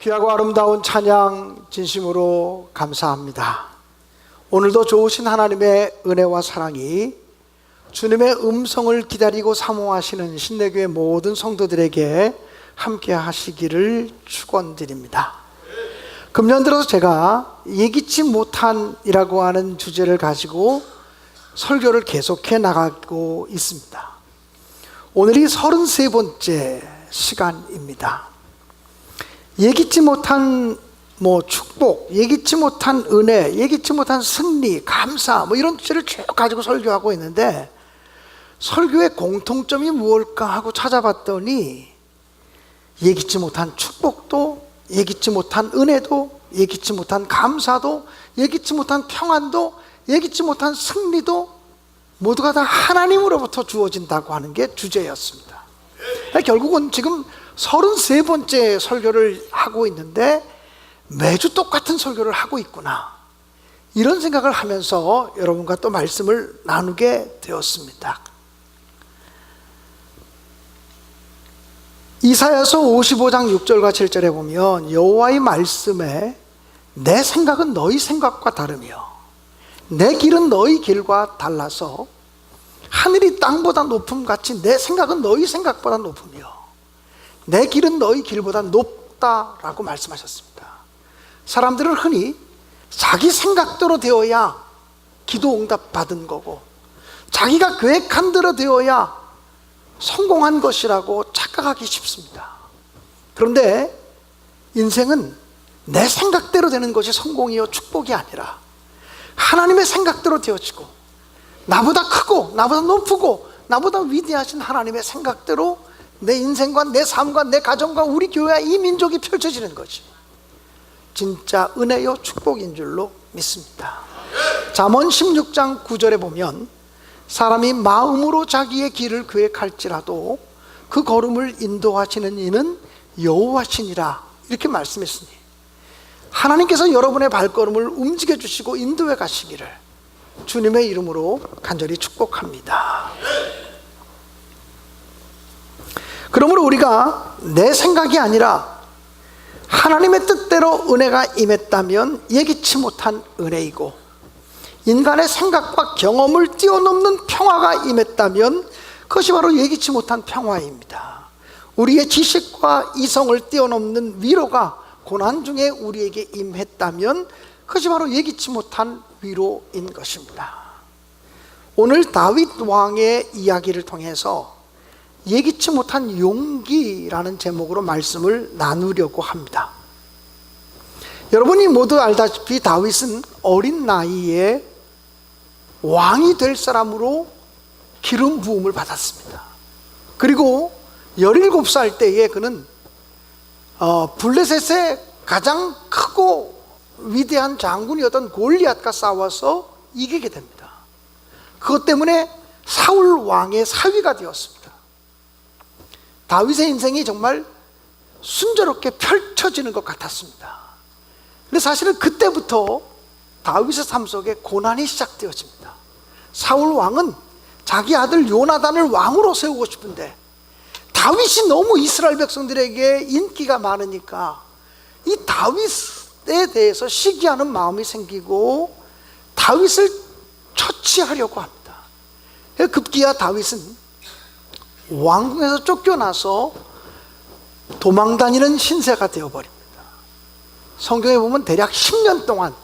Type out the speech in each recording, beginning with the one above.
귀하고 아름다운 찬양 진심으로 감사합니다. 오늘도 좋으신 하나님의 은혜와 사랑이 주님의 음성을 기다리고 사모하시는 신내교회 모든 성도들에게 함께 하시기를 축원드립니다. 금년 들어서 제가 예기치 못한이라고 하는 주제를 가지고 설교를 계속해 나가고 있습니다. 오늘이 33번째 시간입니다. 예기치 못한 축복, 예기치 못한 은혜, 예기치 못한 승리, 감사 이런 주제를 쭉 가지고 설교하고 있는데, 설교의 공통점이 무엇일까 하고 찾아봤더니 예기치 못한 축복도, 예기치 못한 은혜도, 예기치 못한 감사도, 예기치 못한 평안도, 예기치 못한 승리도 모두가 다 하나님으로부터 주어진다고 하는 게 주제였습니다. 결국은 지금 33번째 설교를 하고 있는데 매주 똑같은 설교를 하고 있구나, 이런 생각을 하면서 여러분과 또 말씀을 나누게 되었습니다. 이사야서 55장 6절과 7절에 보면 여호와의 말씀에 내 생각은 너희 생각과 다르며 내 길은 너희 길과 달라서 하늘이 땅보다 높음같이 내 생각은 너희 생각보다 높으며 내 길은 너희 길보다 높다라고 말씀하셨습니다. 사람들은 흔히 자기 생각대로 되어야 기도 응답 받은 거고, 자기가 계획한 대로 되어야 성공한 것이라고 착각하기 쉽습니다. 그런데 인생은 내 생각대로 되는 것이 성공이요 축복이 아니라 하나님의 생각대로 되어지고, 나보다 크고 나보다 높고 나보다 위대하신 하나님의 생각대로 내 인생과 내 삶과 내 가정과 우리 교회와 이 민족이 펼쳐지는 것이 진짜 은혜요 축복인 줄로 믿습니다. 잠언 16장 9절에 보면 사람이 마음으로 자기의 길을 계획할지라도 그 걸음을 인도하시는 이는 여호와시니라, 이렇게 말씀했으니 하나님께서 여러분의 발걸음을 움직여 주시고 인도해 가시기를 주님의 이름으로 간절히 축복합니다. 그러므로 우리가 내 생각이 아니라 하나님의 뜻대로 은혜가 임했다면 예기치 못한 은혜이고, 인간의 생각과 경험을 뛰어넘는 평화가 임했다면 그것이 바로 예기치 못한 평화입니다. 우리의 지식과 이성을 뛰어넘는 위로가 고난 중에 우리에게 임했다면 그것이 바로 예기치 못한 위로인 것입니다. 오늘 다윗 왕의 이야기를 통해서 예기치 못한 용기라는 제목으로 말씀을 나누려고 합니다. 여러분이 모두 알다시피 다윗은 어린 나이에 왕이 될 사람으로 기름 부음을 받았습니다. 그리고 17살 때에 그는 블레셋의 가장 크고 위대한 장군이었던 골리앗과 싸워서 이기게 됩니다. 그것 때문에 사울 왕의 사위가 되었습니다. 다윗의 인생이 정말 순조롭게 펼쳐지는 것 같았습니다. 근데 사실은 그때부터 다윗의 삶 속에 고난이 시작되어집니다. 사울 왕은 자기 아들 요나단을 왕으로 세우고 싶은데 다윗이 너무 이스라엘 백성들에게 인기가 많으니까 이 다윗에 대해서 시기하는 마음이 생기고 다윗을 처치하려고 합니다. 급기야 다윗은 왕궁에서 쫓겨나서 도망다니는 신세가 되어버립니다. 성경에 보면 대략 10년 동안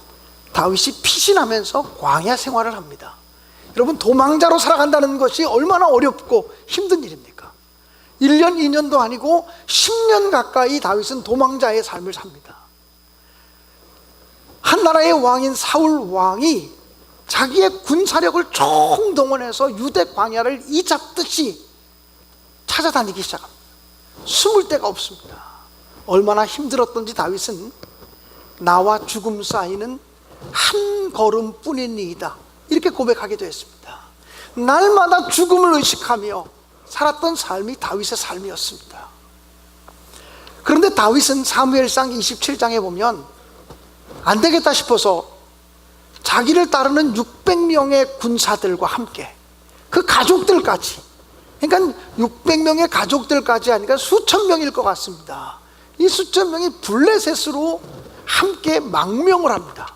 다윗이 피신하면서 광야 생활을 합니다. 여러분, 도망자로 살아간다는 것이 얼마나 어렵고 힘든 일입니까? 1년 2년도 아니고 10년 가까이 다윗은 도망자의 삶을 삽니다. 한 나라의 왕인 사울 왕이 자기의 군사력을 총동원해서 유대 광야를 이잡듯이 찾아다니기 시작합니다. 숨을 데가 없습니다. 얼마나 힘들었던지 다윗은 나와 죽음 사이는 한 걸음뿐이니이다, 이렇게 고백하게 되었습니다. 날마다 죽음을 의식하며 살았던 삶이 다윗의 삶이었습니다. 그런데 다윗은 사무엘상 27장에 보면 안 되겠다 싶어서 자기를 따르는 600명의 군사들과 함께 그 가족들까지, 그러니까 600명의 가족들까지 하니까 수천 명일 것 같습니다. 이 수천 명이 블레셋으로 함께 망명을 합니다.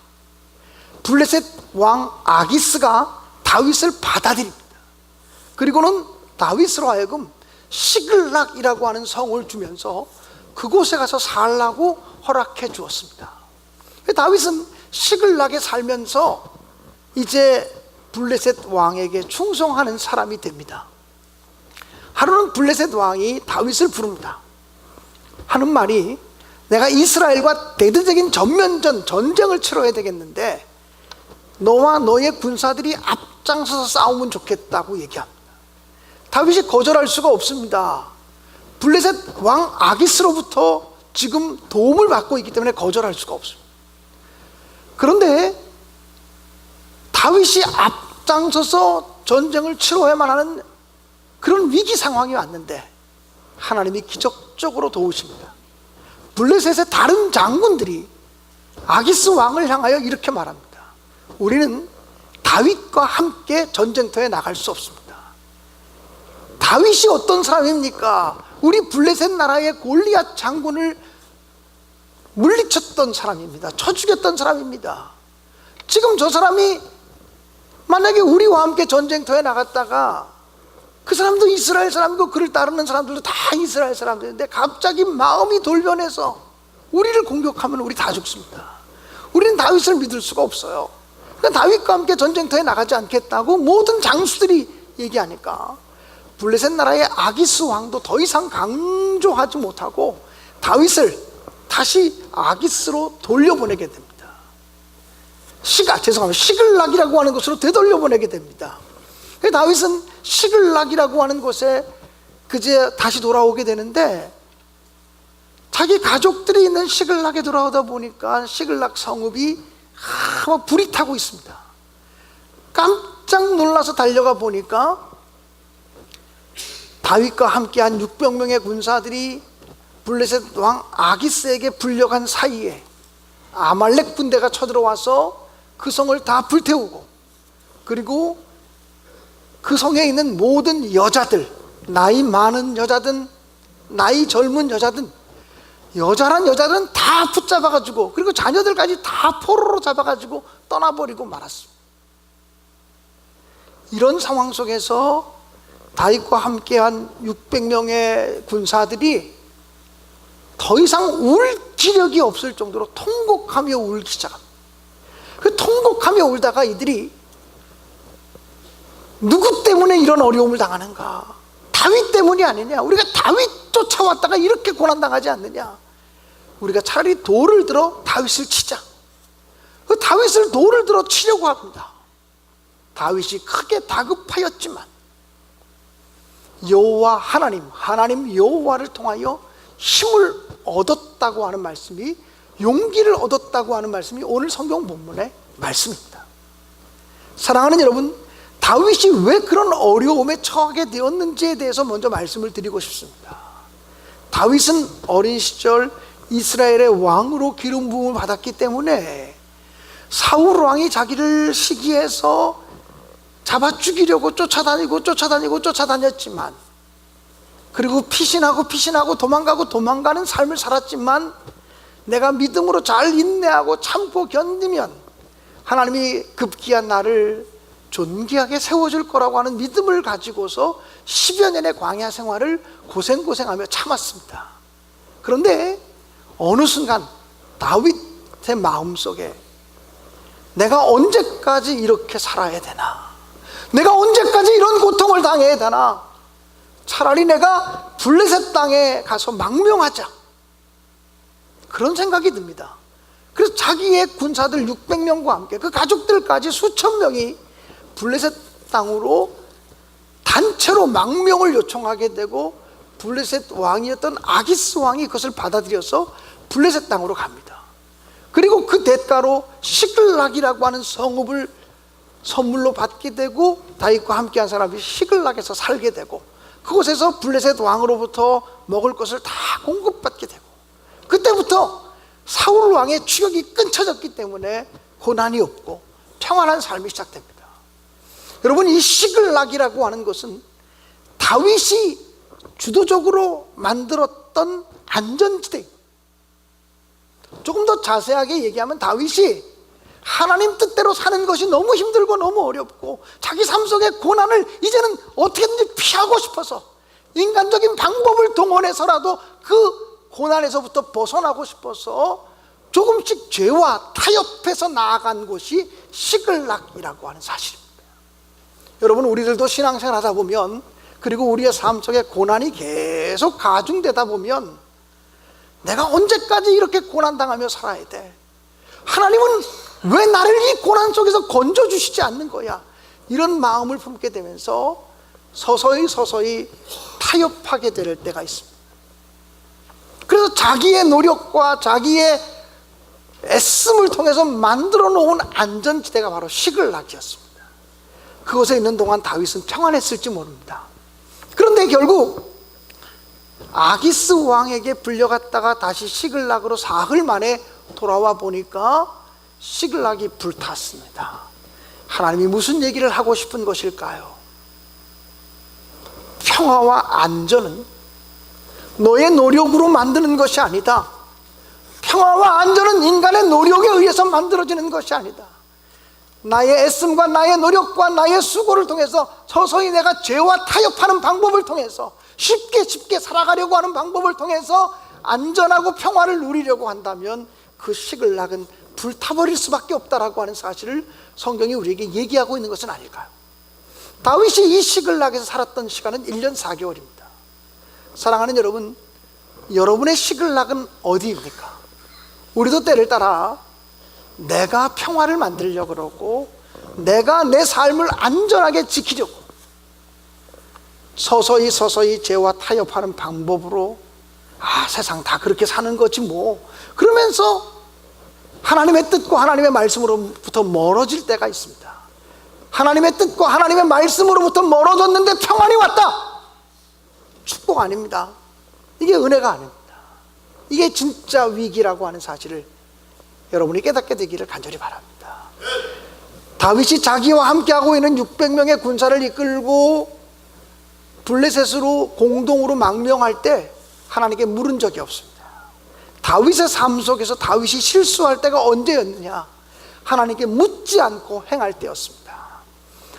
블레셋 왕 아기스가 다윗을 받아들입니다. 그리고는 다윗으로 하여금 시글락이라고 하는 성을 주면서 그곳에 가서 살라고 허락해 주었습니다. 다윗은 시글락에 살면서 이제 블레셋 왕에게 충성하는 사람이 됩니다. 하루는 블레셋 왕이 다윗을 부릅니다. 하는 말이, 내가 이스라엘과 대대적인 전면전 전쟁을 치러야 되겠는데 너와 너의 군사들이 앞장서서 싸우면 좋겠다고 얘기합니다. 다윗이 거절할 수가 없습니다. 블레셋 왕 아기스로부터 지금 도움을 받고 있기 때문에 거절할 수가 없습니다. 그런데 다윗이 앞장서서 전쟁을 치러야만 하는 그런 위기 상황이 왔는데 하나님이 기적적으로 도우십니다. 블레셋의 다른 장군들이 아기스 왕을 향하여 이렇게 말합니다. 우리는 다윗과 함께 전쟁터에 나갈 수 없습니다. 다윗이 어떤 사람입니까? 우리 블레셋 나라의 골리앗 장군을 물리쳤던 사람입니다. 쳐 죽였던 사람입니다. 지금 저 사람이 만약에 우리와 함께 전쟁터에 나갔다가 그 사람도 이스라엘 사람이고 그를 따르는 사람들도 다 이스라엘 사람들인데 갑자기 마음이 돌변해서 우리를 공격하면 우리 다 죽습니다. 우리는 다윗을 믿을 수가 없어요. 그러니까 다윗과 함께 전쟁터에 나가지 않겠다고 모든 장수들이 얘기하니까 블레셋 나라의 아기스 왕도 더 이상 강조하지 못하고 다윗을 다시 아기스로 돌려보내게 됩니다. 시글락이라고 하는 곳으로 되돌려보내게 됩니다. 다윗은 시글락이라고 하는 곳에 그제 다시 돌아오게 되는데 자기 가족들이 있는 시글락에 돌아오다 보니까 시글락 성읍이 불이 타고 있습니다. 깜짝 놀라서 달려가 보니까 다윗과 함께한 600명의 군사들이 블레셋 왕 아기스에게 불려간 사이에 아말렉 군대가 쳐들어와서 그 성을 다 불태우고, 그리고 그 성에 있는 모든 여자들, 나이 많은 여자든 나이 젊은 여자든, 여자란 여자들은 다 붙잡아가지고, 그리고 자녀들까지 다 포로로 잡아가지고 떠나버리고 말았습니다. 이런 상황 속에서 다윗과 함께한 600명의 군사들이 더 이상 울 기력이 없을 정도로 통곡하며 울기 시작합니다. 그 통곡하며 울다가 이들이 누구 때문에 이런 어려움을 당하는가? 다윗 때문이 아니냐? 우리가 다윗 쫓아왔다가 이렇게 고난당하지 않느냐? 우리가 차라리 돌을 들어 다윗을 치자. 그 다윗을 돌을 들어 치려고 합니다. 다윗이 크게 다급하였지만 여호와 하나님 여호와를 통하여 힘을 얻었다고 하는 말씀이, 용기를 얻었다고 하는 말씀이 오늘 성경 본문의 말씀입니다. 사랑하는 여러분, 다윗이 왜 그런 어려움에 처하게 되었는지에 대해서 먼저 말씀을 드리고 싶습니다. 다윗은 어린 시절 이스라엘의 왕으로 기름 부음을 받았기 때문에 사울 왕이 자기를 시기해서 잡아 죽이려고 쫓아다녔지만, 그리고 피신하고 도망가는 삶을 살았지만, 내가 믿음으로 잘 인내하고 참고 견디면 하나님이 급기야 나를 존귀하게 세워줄 거라고 하는 믿음을 가지고서 10여 년의 광야 생활을 고생하며 참았습니다. 그런데 어느 순간 다윗의 마음속에 내가 언제까지 이렇게 살아야 되나? 내가 언제까지 이런 고통을 당해야 되나? 차라리 내가 블레셋 땅에 가서 망명하자, 그런 생각이 듭니다. 그래서 자기의 군사들 600명과 함께 그 가족들까지 수천 명이 블레셋 땅으로 단체로 망명을 요청하게 되고, 블레셋 왕이었던 아기스 왕이 그것을 받아들여서 블레셋 땅으로 갑니다. 그리고 그 대가로 시글락이라고 하는 성읍을 선물로 받게 되고, 다윗과 함께한 사람이 시글락에서 살게 되고, 그곳에서 블레셋 왕으로부터 먹을 것을 다 공급받게 되고, 그때부터 사울 왕의 추격이 끊쳐졌기 때문에 고난이 없고 평안한 삶이 시작됩니다. 여러분, 이 시글락이라고 하는 것은 다윗이 주도적으로 만들었던 안전지대, 조금 더 자세하게 얘기하면 다윗이 하나님 뜻대로 사는 것이 너무 힘들고 너무 어렵고 자기 삶 속의 고난을 이제는 어떻게든지 피하고 싶어서 인간적인 방법을 동원해서라도 그 고난에서부터 벗어나고 싶어서 조금씩 죄와 타협해서 나아간 곳이 시글락이라고 하는 사실입니다. 여러분, 우리들도 신앙생활 하다 보면, 그리고 우리의 삶 속에 고난이 계속 가중되다 보면 내가 언제까지 이렇게 고난당하며 살아야 돼? 하나님은 왜 나를 이 고난 속에서 건져주시지 않는 거야? 이런 마음을 품게 되면서 서서히 타협하게 될 때가 있습니다. 그래서 자기의 노력과 자기의 애씀을 통해서 만들어 놓은 안전지대가 바로 시글락이었습니다. 그곳에 있는 동안 다윗은 평안했을지 모릅니다. 그런데 결국 아기스 왕에게 불려갔다가 다시 시글락으로 사흘 만에 돌아와 보니까 시글락이 불탔습니다. 하나님이 무슨 얘기를 하고 싶은 것일까요? 평화와 안전은 너의 노력으로 만드는 것이 아니다. 평화와 안전은 인간의 노력에 의해서 만들어지는 것이 아니다. 나의 애씀과 나의 노력과 나의 수고를 통해서 서서히 내가 죄와 타협하는 방법을 통해서 쉽게 살아가려고 하는 방법을 통해서 안전하고 평화를 누리려고 한다면 그 시글락은 불타버릴 수밖에 없다라고 하는 사실을 성경이 우리에게 얘기하고 있는 것은 아닐까요? 다윗이 이 시글락에서 살았던 시간은 1년 4개월입니다. 사랑하는 여러분, 여러분의 시글락은 어디입니까? 우리도 때를 따라 내가 평화를 만들려고 그러고 내가 내 삶을 안전하게 지키려고 서서히 죄와 타협하는 방법으로 세상 다 그렇게 사는 거지 뭐, 그러면서 하나님의 뜻과 하나님의 말씀으로부터 멀어질 때가 있습니다. 하나님의 뜻과 하나님의 말씀으로부터 멀어졌는데 평안이 왔다. 축복 아닙니다. 이게 은혜가 아닙니다. 이게 진짜 위기라고 하는 사실을 여러분이 깨닫게 되기를 간절히 바랍니다. 다윗이 자기와 함께하고 있는 600명의 군사를 이끌고 블레셋으로 공동으로 망명할 때 하나님께 물은 적이 없습니다. 다윗의 삶 속에서 다윗이 실수할 때가 언제였느냐? 하나님께 묻지 않고 행할 때였습니다.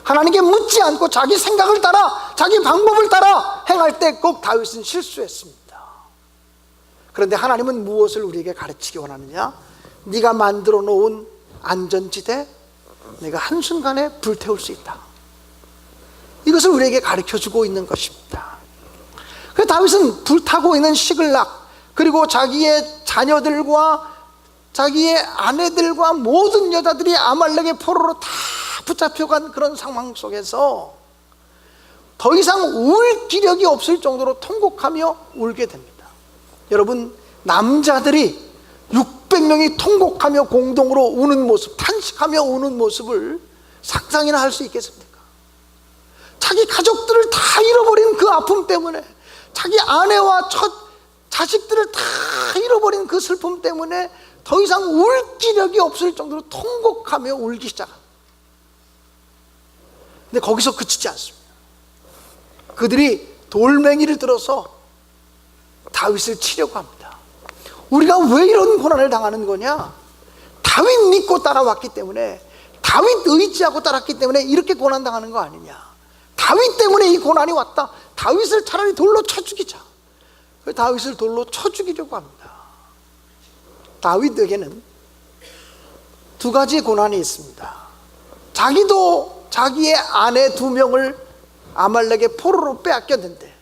하나님께 묻지 않고 자기 생각을 따라 자기 방법을 따라 행할 때 꼭 다윗은 실수했습니다. 그런데 하나님은 무엇을 우리에게 가르치기 원하느냐? 네가 만들어 놓은 안전지대 내가 한순간에 불태울 수 있다. 이것을 우리에게 가르쳐주고 있는 것입니다. 그래서 다윗은 불타고 있는 시글락, 그리고 자기의 자녀들과 자기의 아내들과 모든 여자들이 아말렉의 포로로 다 붙잡혀간 그런 상황 속에서 더 이상 울 기력이 없을 정도로 통곡하며 울게 됩니다. 여러분, 남자들이 600명이 통곡하며 공동으로 우는 모습, 탄식하며 우는 모습을 상상이나 할 수 있겠습니까? 자기 가족들을 다 잃어버린 그 아픔 때문에, 자기 아내와 자식들을 다 잃어버린 그 슬픔 때문에 더 이상 울 기력이 없을 정도로 통곡하며 울기 시작합니다. 근데 거기서 그치지 않습니다. 그들이 돌멩이를 들어서 다윗을 치려고 합니다. 우리가 왜 이런 고난을 당하는 거냐? 다윗 믿고 따라왔기 때문에, 다윗 의지하고 따랐기 때문에 이렇게 고난당하는 거 아니냐? 다윗 때문에 이 고난이 왔다. 다윗을 차라리 돌로 쳐 죽이자. 다윗을 돌로 쳐 죽이려고 합니다. 다윗에게는 두 가지 고난이 있습니다. 자기도 자기의 아내 2명을 아말렉의 포로로 빼앗겼는데,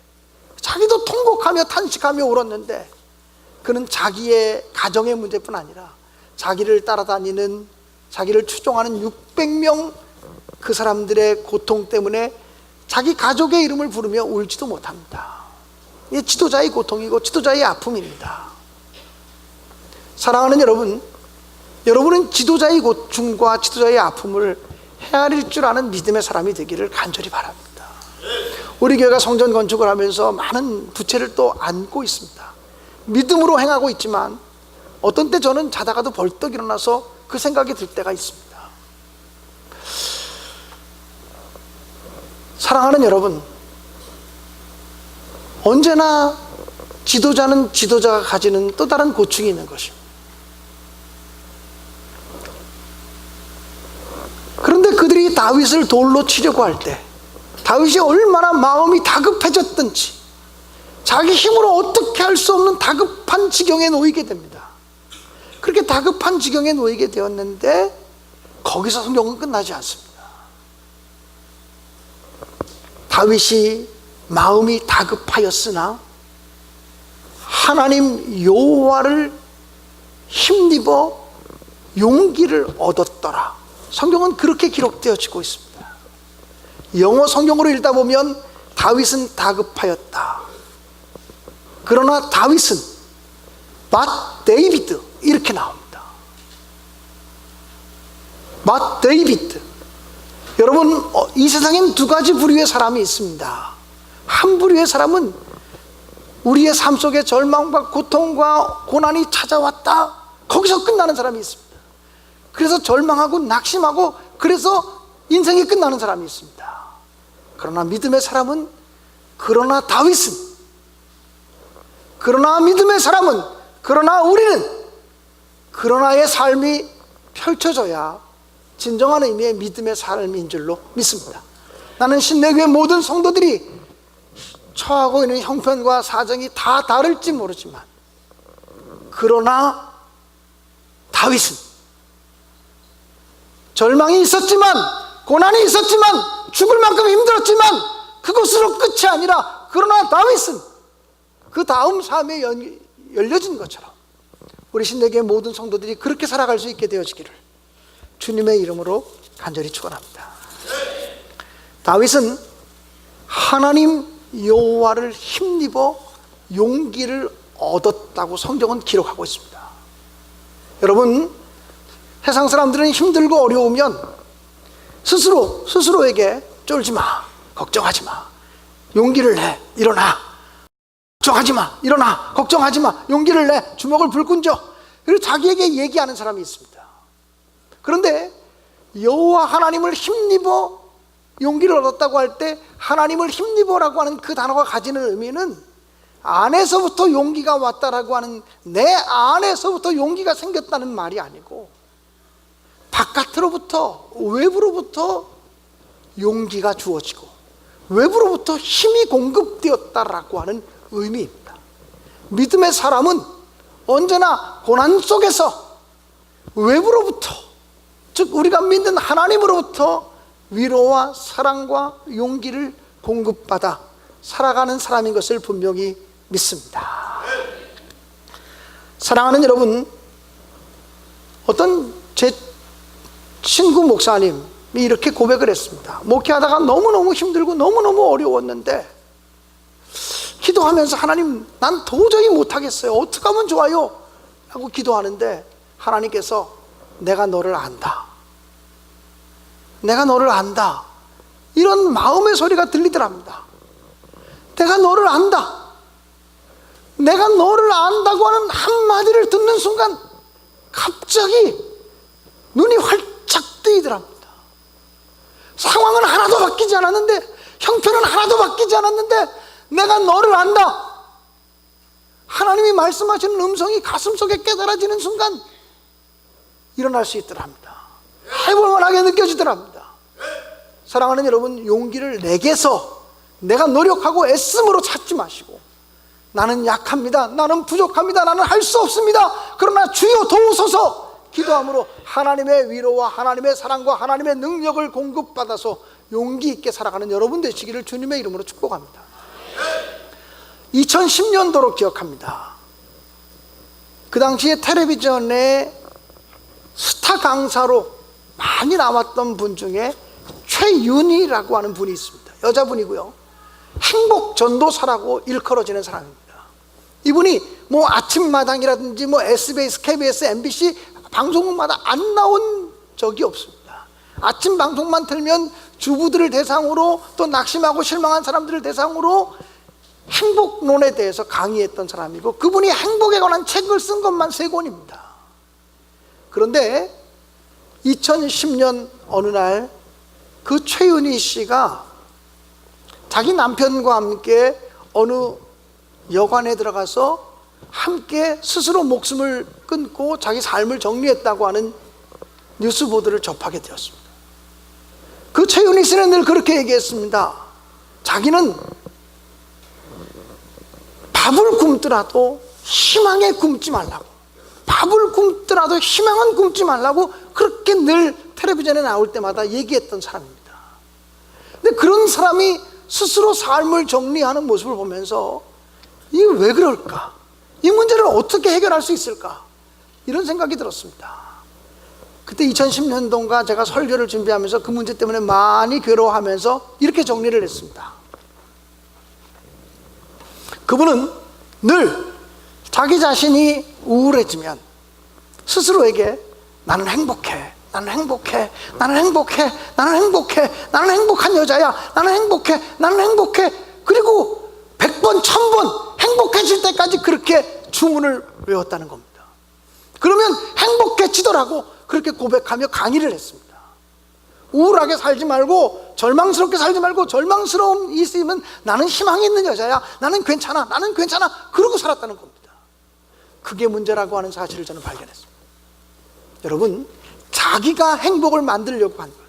자기도 통곡하며 탄식하며 울었는데, 그는 자기의 가정의 문제뿐 아니라 자기를 따라다니는, 자기를 추종하는 600명 그 사람들의 고통 때문에 자기 가족의 이름을 부르며 울지도 못합니다. 이게 지도자의 고통이고 지도자의 아픔입니다. 사랑하는 여러분, 여러분은 지도자의 고충과 지도자의 아픔을 헤아릴 줄 아는 믿음의 사람이 되기를 간절히 바랍니다. 우리 교회가 성전 건축을 하면서 많은 부채를 또 안고 있습니다. 믿음으로 행하고 있지만 어떤 때 저는 자다가도 벌떡 일어나서 그 생각이 들 때가 있습니다. 사랑하는 여러분, 언제나 지도자는 지도자가 가지는 또 다른 고충이 있는 것입니다. 다윗을 돌로 치려고 할 때 다윗이 얼마나 마음이 다급해졌든지 자기 힘으로 어떻게 할 수 없는 다급한 지경에 놓이게 됩니다. 그렇게 다급한 지경에 놓이게 되었는데 거기서 성경은 끝나지 않습니다. 다윗이 마음이 다급하였으나 하나님 여호와를 힘입어 용기를 얻었더라. 성경은 그렇게 기록되어지고 있습니다. 영어 성경으로 읽다 보면 다윗은 다급하였다. 그러나 다윗은 but David 이렇게 나옵니다. but David. 여러분, 이 세상엔 두 가지 부류의 사람이 있습니다. 한 부류의 사람은 우리의 삶 속에 절망과 고통과 고난이 찾아왔다, 거기서 끝나는 사람이 있습니다. 그래서 절망하고 낙심하고 그래서 인생이 끝나는 사람이 있습니다. 그러나 믿음의 사람은, 그러나 다윗은, 그러나 믿음의 사람은, 그러나 우리는, 그러나의 삶이 펼쳐져야 진정한 의미의 믿음의 삶인 줄로 믿습니다. 나는 신내교회 모든 성도들이 처하고 있는 형편과 사정이 다 다를지 모르지만, 그러나 다윗은 절망이 있었지만, 고난이 있었지만, 죽을 만큼 힘들었지만 그것으로 끝이 아니라, 그러나 다윗은 그 다음 삶에 열려진 것처럼 우리 신내교회 모든 성도들이 그렇게 살아갈 수 있게 되어지기를 주님의 이름으로 간절히 축원합니다. 다윗은 하나님 여호와를 힘입어 용기를 얻었다고 성경은 기록하고 있습니다. 여러분, 세상 사람들은 힘들고 어려우면 스스로에게 쫄지 마, 걱정하지 마, 용기를 내, 일어나, 걱정하지 마, 일어나, 걱정하지 마, 용기를 내, 주먹을 불끈 줘, 그리고 자기에게 얘기하는 사람이 있습니다. 그런데 여호와 하나님을 힘입어 용기를 얻었다고 할 때, 하나님을 힘입어라고 하는 그 단어가 가지는 의미는 안에서부터 용기가 왔다라고 하는, 내 안에서부터 용기가 생겼다는 말이 아니고 바깥으로부터, 외부로부터 용기가 주어지고 외부로부터 힘이 공급되었다라고 하는 의미입니다. 믿음의 사람은 언제나 고난 속에서 외부로부터, 즉 우리가 믿는 하나님으로부터 위로와 사랑과 용기를 공급받아 살아가는 사람인 것을 분명히 믿습니다. 사랑하는 여러분, 어떤 제 친구 목사님이 이렇게 고백을 했습니다. 목회하다가 너무너무 힘들고 너무너무 어려웠는데 기도하면서, 하나님, 난 도저히 못하겠어요, 어떻게 하면 좋아요? 하고 기도하는데 하나님께서 내가 너를 안다, 내가 너를 안다, 이런 마음의 소리가 들리더랍니다. 내가 너를 안다, 내가 너를 안다고 하는 한마디를 듣는 순간 갑자기 눈이 활짝 뜨이더랍니다. 상황은 하나도 바뀌지 않았는데, 형편은 하나도 바뀌지 않았는데, 내가 너를 안다, 하나님이 말씀하시는 음성이 가슴속에 깨달아지는 순간 일어날 수 있더랍니다. 해볼만하게 느껴지더랍니다. 사랑하는 여러분, 용기를 내게서 내가 노력하고 애씀으로 찾지 마시고, 나는 약합니다, 나는 부족합니다, 나는 할 수 없습니다, 그러나 주여 도우소서 기도함으로 하나님의 위로와 하나님의 사랑과 하나님의 능력을 공급받아서 용기 있게 살아가는 여러분 되시기를 주님의 이름으로 축복합니다. 2010년도로 기억합니다. 그 당시에 텔레비전에 스타 강사로 많이 나왔던 분 중에 최윤희라고 하는 분이 있습니다. 여자분이고요, 행복 전도사라고 일컬어지는 사람입니다. 이분이 뭐 아침마당이라든지 뭐 SBS, KBS, MBC 방송국마다 안 나온 적이 없습니다. 아침 방송만 틀면 주부들을 대상으로, 또 낙심하고 실망한 사람들을 대상으로 행복론에 대해서 강의했던 사람이고, 그분이 행복에 관한 책을 쓴 것만 3권입니다. 그런데 2010년 어느 날 그 최윤희 씨가 자기 남편과 함께 어느 여관에 들어가서 함께 스스로 목숨을 끊고 자기 삶을 정리했다고 하는 뉴스 보도를 접하게 되었습니다. 그 최윤희 씨는 늘 그렇게 얘기했습니다. 자기는 밥을 굶더라도 희망에 굶지 말라고, 밥을 굶더라도 희망은 굶지 말라고 그렇게 늘 텔레비전에 나올 때마다 얘기했던 사람입니다. 근데 그런 사람이 스스로 삶을 정리하는 모습을 보면서 이게 왜 그럴까? 이 문제를 어떻게 해결할 수 있을까? 이런 생각이 들었습니다. 그때 2010년도인가 제가 설교를 준비하면서 그 문제 때문에 많이 괴로워하면서 이렇게 정리를 했습니다. 그분은 늘 자기 자신이 우울해지면 스스로에게 나는 행복해, 나는 행복해, 나는 행복해, 나는 행복해, 나는 행복한 여자야, 나는 행복해, 나는 행복해, 그리고 100번, 1000번 행복해질 때까지 그렇게 주문을 외웠다는 겁니다. 그러면 행복해지더라고 그렇게 고백하며 강의를 했습니다. 우울하게 살지 말고, 절망스럽게 살지 말고, 절망스러움이 있으면 나는 희망이 있는 여자야, 나는 괜찮아, 나는 괜찮아, 그러고 살았다는 겁니다. 그게 문제라고 하는 사실을 저는 발견했습니다. 여러분, 자기가 행복을 만들려고 한 거예요.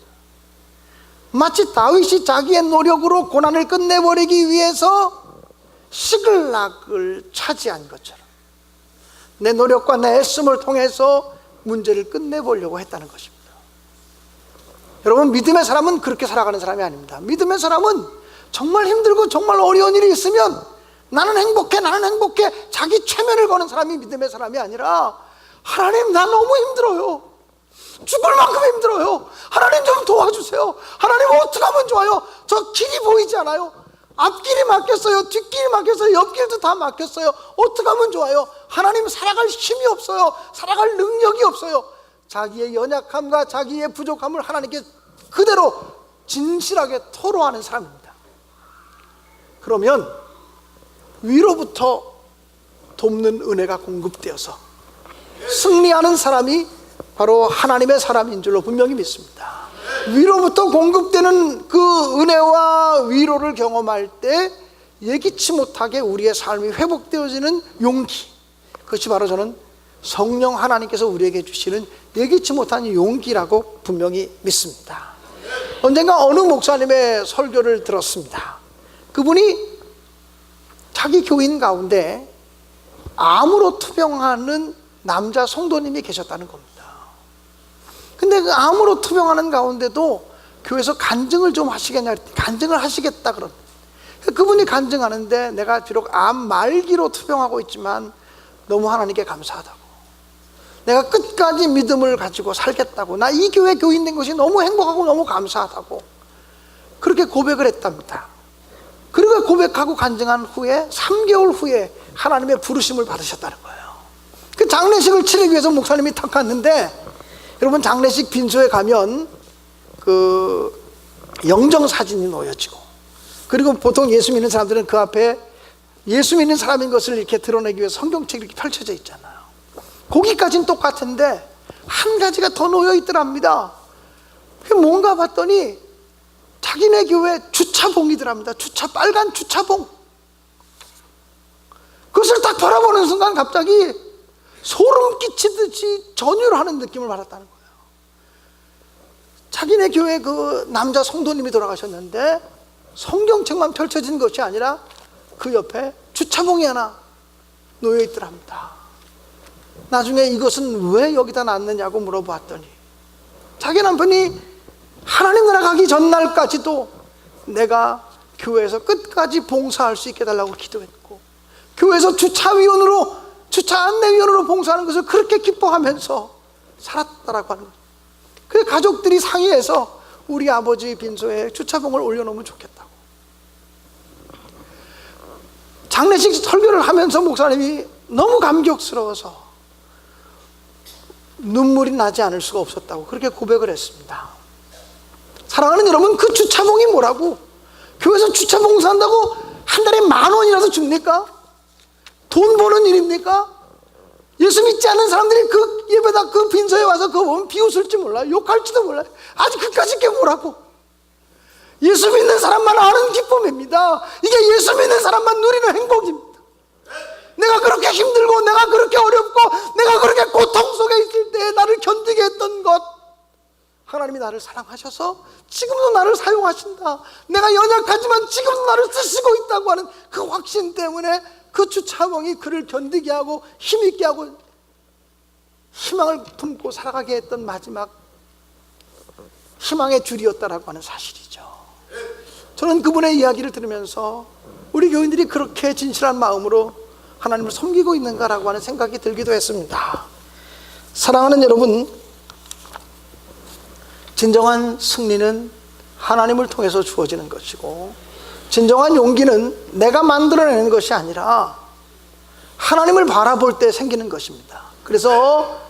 마치 다윗이 자기의 노력으로 고난을 끝내버리기 위해서 시글락을 차지한 것처럼 내 노력과 내 애씀을 통해서 문제를 끝내보려고 했다는 것입니다. 여러분, 믿음의 사람은 그렇게 살아가는 사람이 아닙니다. 믿음의 사람은 정말 힘들고 정말 어려운 일이 있으면 나는 행복해, 나는 행복해, 자기 최면을 거는 사람이 믿음의 사람이 아니라, 하나님 나 너무 힘들어요, 죽을 만큼 힘들어요, 하나님 좀 도와주세요, 하나님 어떻게 하면 좋아요, 저 길이 보이지 않아요, 앞길이 막혔어요, 뒷길이 막혔어요, 옆길도 다 막혔어요, 어떻게 하면 좋아요, 하나님 살아갈 힘이 없어요, 살아갈 능력이 없어요. 자기의 연약함과 자기의 부족함을 하나님께 그대로 진실하게 토로하는 사람입니다. 그러면 위로부터 돕는 은혜가 공급되어서 승리하는 사람이 바로 하나님의 사람인 줄로 분명히 믿습니다. 위로부터 공급되는 그 은혜와 위로를 경험할 때 예기치 못하게 우리의 삶이 회복되어지는 용기, 그것이 바로 저는 성령 하나님께서 우리에게 주시는 예기치 못한 용기라고 분명히 믿습니다. 언젠가 어느 목사님의 설교를 들었습니다. 그분이 자기 교인 가운데 암으로 투병하는 남자 성도님이 계셨다는 겁니다. 근데 그 암으로 투병하는 가운데도 교회에서 간증을 좀 하시겠냐 그랬더니 간증을 하시겠다 그럽니다. 그분이 간증하는데, 내가 비록 암 말기로 투병하고 있지만 너무 하나님께 감사하다고, 내가 끝까지 믿음을 가지고 살겠다고, 나 이 교회 교인 된 것이 너무 행복하고 너무 감사하다고 그렇게 고백을 했답니다. 그리고 고백하고 간증한 후에 3개월 후에 하나님의 부르심을 받으셨다는 거예요. 그 장례식을 치르기 위해서 목사님이 탁 갔는데, 여러분 장례식 빈소에 가면 그 영정사진이 놓여지고, 그리고 보통 예수 믿는 사람들은 그 앞에 예수 믿는 사람인 것을 이렇게 드러내기 위해서 성경책이 이렇게 펼쳐져 있잖아요. 거기까지는 똑같은데 한 가지가 더 놓여 있더랍니다. 뭔가 봤더니 자기네 교회 주차봉이더랍니다. 빨간 주차봉. 그것을 딱 바라보는 순간 갑자기 소름 끼치듯이 전율을 하는 느낌을 받았다는 거예요. 자기네 교회 그 남자 성도님이 돌아가셨는데 성경책만 펼쳐진 것이 아니라 그 옆에 주차봉이 하나 놓여 있더랍니다. 나중에 이것은 왜 여기다 놨느냐고 물어봤더니 자기 남편이 하나님 나라 가기 전날까지도 내가 교회에서 끝까지 봉사할 수 있게 해달라고 기도했고, 교회에서 주차 안내위원으로 봉사하는 것을 그렇게 기뻐하면서 살았다라고 하는 거죠. 그래서 가족들이 상의해서 우리 아버지 빈소에 주차봉을 올려놓으면 좋겠다고. 장례식 설교를 하면서 목사님이 너무 감격스러워서 눈물이 나지 않을 수가 없었다고 그렇게 고백을 했습니다. 사랑하는 여러분, 그 주차봉이 뭐라고? 교회에서 주차 봉사한다고 한 달에 10,000원이라도 줍니까? 돈 버는 일입니까? 예수 믿지 않는 사람들이 그 예배당 그 빈소에 와서 그거 보면 비웃을지 몰라요, 욕할지도 몰라요. 아주 그까짓 게 뭐라고? 예수 믿는 사람만 아는 기쁨입니다. 이게 예수 믿는 사람만 누리는 행복입니다. 내가 그렇게 힘들고 내가 그렇게 어렵고 내가 그렇게 고통 속에 있을 때 나를 견디게 했던 것, 하나님이 하나님이 나를 사랑하셔서 지금도 나를 사용하신다, 내가 연약하지만 지금도 나를 쓰시고 있다고 하는 그 확신 때문에 그 주차멍이 그를 견디게 하고 힘있게 하고 희망을 품고 살아가게 했던 마지막 희망의 줄이었다라고 하는 사실이죠. 저는 그분의 이야기를 들으면서 우리 교인들이 그렇게 진실한 마음으로 하나님을 섬기고 있는가라고 하는 생각이 들기도 했습니다. 사랑하는 여러분, 진정한 승리는 하나님을 통해서 주어지는 것이고, 진정한 용기는 내가 만들어내는 것이 아니라 하나님을 바라볼 때 생기는 것입니다. 그래서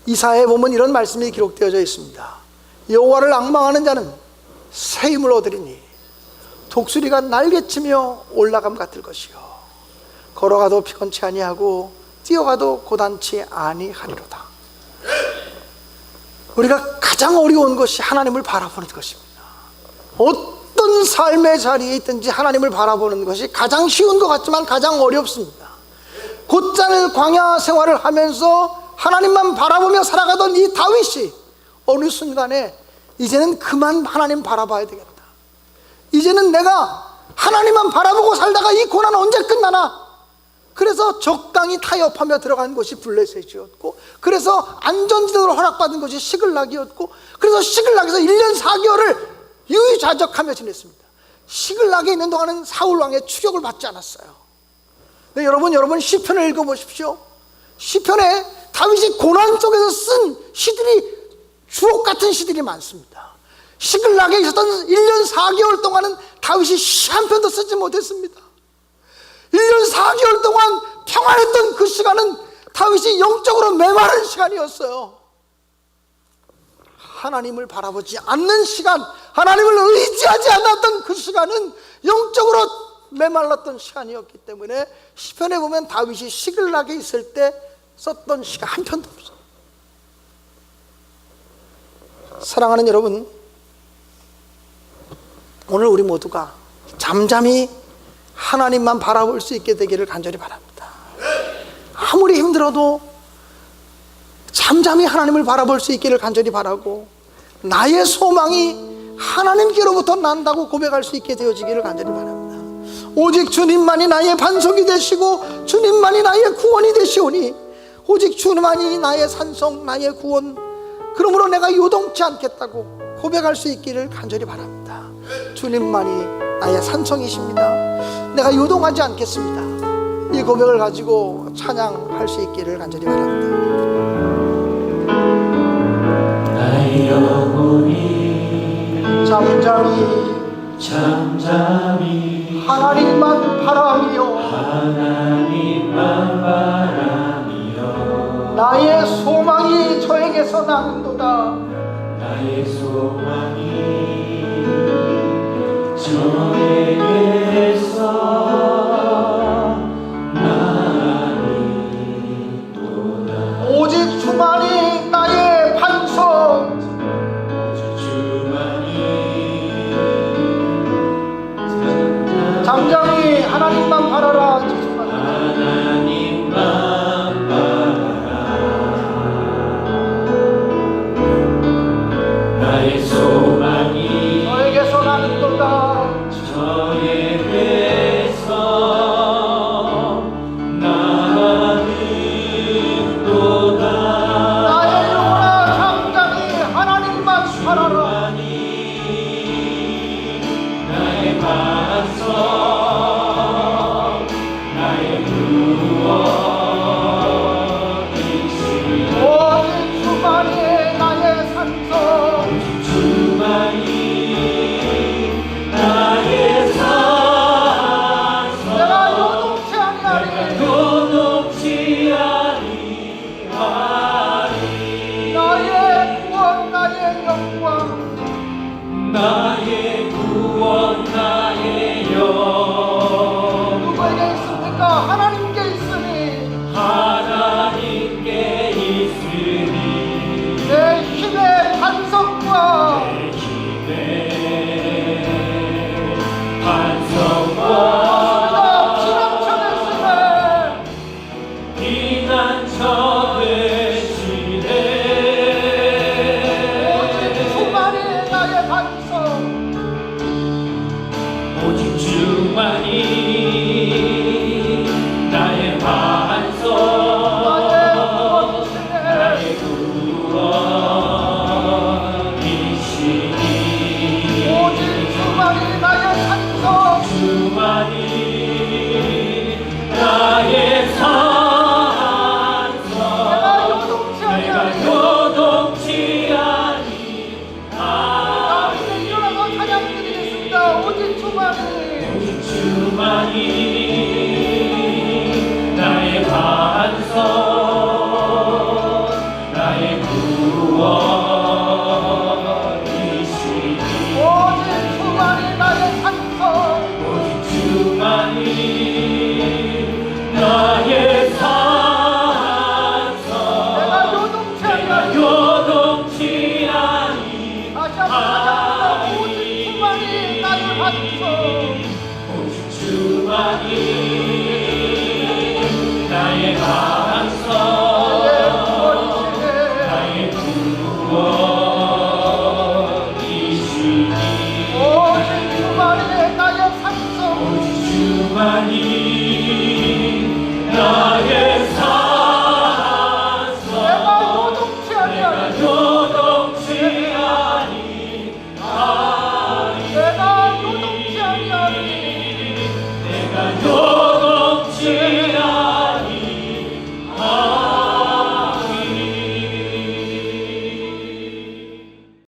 이사야에 보면 이런 말씀이 기록되어져 있습니다. 여호와를 앙망하는 자는 새 힘을 얻으리니 독수리가 날개치며 올라감 같을 것이요 걸어가도 피곤치 아니하고 뛰어가도 고단치 아니하리로다. 우리가 가장 어려운 것이 하나님을 바라보는 것입니다. 어떤 삶의 자리에 있든지 하나님을 바라보는 것이 가장 쉬운 것 같지만 가장 어렵습니다. 곧잘 광야 생활을 하면서 하나님만 바라보며 살아가던 이 다윗이 어느 순간에 이제는 그만 하나님 바라봐야 되겠다, 이제는 내가 하나님만 바라보고 살다가 이 고난 언제 끝나나, 그래서 적당히 타협하며 들어간 것이 블레셋이었고, 그래서 안전지대로 허락받은 것이 시글락이었고, 그래서 시글락에서 1년 4개월을 유유자적하며 지냈습니다. 시글락에 있는 동안은 사울왕의 추격을 받지 않았어요. 네, 여러분 시편을 읽어보십시오. 시편에 다윗이 고난 속에서 쓴 시들이 주옥 같은 시들이 많습니다. 시글락에 있었던 1년 4개월 동안은 다윗이 시 한 편도 쓰지 못했습니다. 1년 4개월 동안 평안했던 그 시간은 다윗이 영적으로 메마른 시간이었어요. 하나님을 바라보지 않는 시간, 하나님을 의지하지 않았던 그 시간은 영적으로 메말랐던 시간이었기 때문에 시편에 보면 다윗이 시글락에 있을 때 썼던 시가 한 편도 없어요. 사랑하는 여러분, 오늘 우리 모두가 잠잠히 하나님만 바라볼 수 있게 되기를 간절히 바랍니다. 아무리 힘들어도 잠잠히 하나님을 바라볼 수 있기를 간절히 바라고, 나의 소망이 하나님께로부터 난다고 고백할 수 있게 되어지기를 간절히 바랍니다. 오직 주님만이 나의 반석이 되시고 주님만이 나의 구원이 되시오니, 오직 주님만이 나의 산성, 나의 구원, 그러므로 내가 요동치 않겠다고 고백할 수 있기를 간절히 바랍니다. 주님만이 나의 산성이십니다. 내가 요동하지 않겠습니다. 이 고백을 가지고 찬양할 수 있기를 간절히 바랍니다. 나의 영혼이 잠잠히 하나님만 바라며 나의 소망이 저에게서 나는도다. 나의 소망이 저에게서 나는도다. 오직 주만이 나의 반석, 오직 주만이 잠잠히 하나님만 바라라. 죄송합니다. 하나님만 바라라. 나의 소망이 저에게서 나는도다. 저에게서 나는도다. 나의 영혼아 구원이시니 오직 주만이 나의 산성 오직 주만이 나의 산성 내가 요동치 내가 아니하리라 요동치 아니 다시 한번 찾아보자 오직 주만이 나의 산성 오직 주만이 나의 반성 나의 구원이시니 오직 주만이 나의 산성 오직 주만이